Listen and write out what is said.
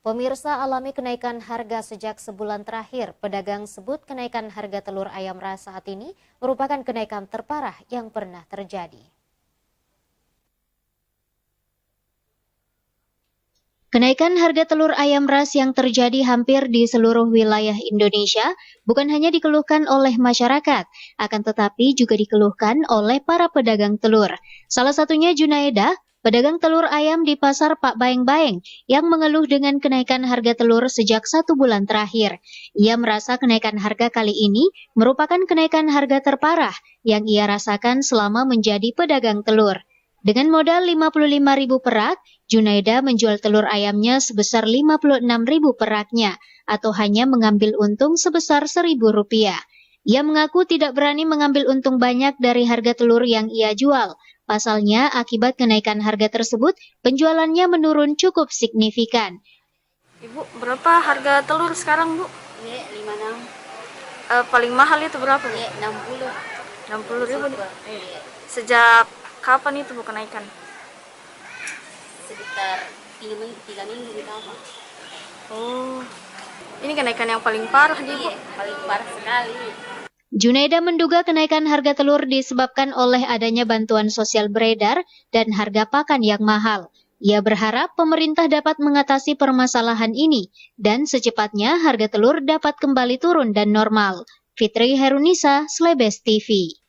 Pemirsa alami kenaikan harga sejak sebulan terakhir. Pedagang sebut kenaikan harga telur ayam ras saat ini merupakan kenaikan terparah yang pernah terjadi. Kenaikan harga telur ayam ras yang terjadi hampir di seluruh wilayah Indonesia bukan hanya dikeluhkan oleh masyarakat, akan tetapi juga dikeluhkan oleh para pedagang telur. Salah satunya Junaida, pedagang telur ayam di pasar Pak Baeng-Baeng, yang mengeluh dengan kenaikan harga telur sejak 1 bulan terakhir. Ia merasa kenaikan harga kali ini merupakan kenaikan harga terparah yang ia rasakan selama menjadi pedagang telur. Dengan modal Rp55.000 perak, Junaida menjual telur ayamnya sebesar Rp56.000 peraknya, atau hanya mengambil untung sebesar Rp1.000. Ia mengaku tidak berani mengambil untung banyak dari harga telur yang ia jual. Pasalnya, akibat kenaikan harga tersebut, penjualannya menurun cukup signifikan. Ibu, berapa harga telur sekarang, Bu? Ini 56. Paling mahal itu berapa, Bu? Ini 60. 60.000. Iya. Sejak kapan itu, Bu, kenaikan? Sekitar 3 minggu pertama. Oh, ini kenaikan yang paling parah, Bu. Iya, paling parah sekali. Junaida menduga kenaikan harga telur disebabkan oleh adanya bantuan sosial beredar dan harga pakan yang mahal. Ia berharap pemerintah dapat mengatasi permasalahan ini dan secepatnya harga telur dapat kembali turun dan normal. Fitri Herunisa, Slebes TV.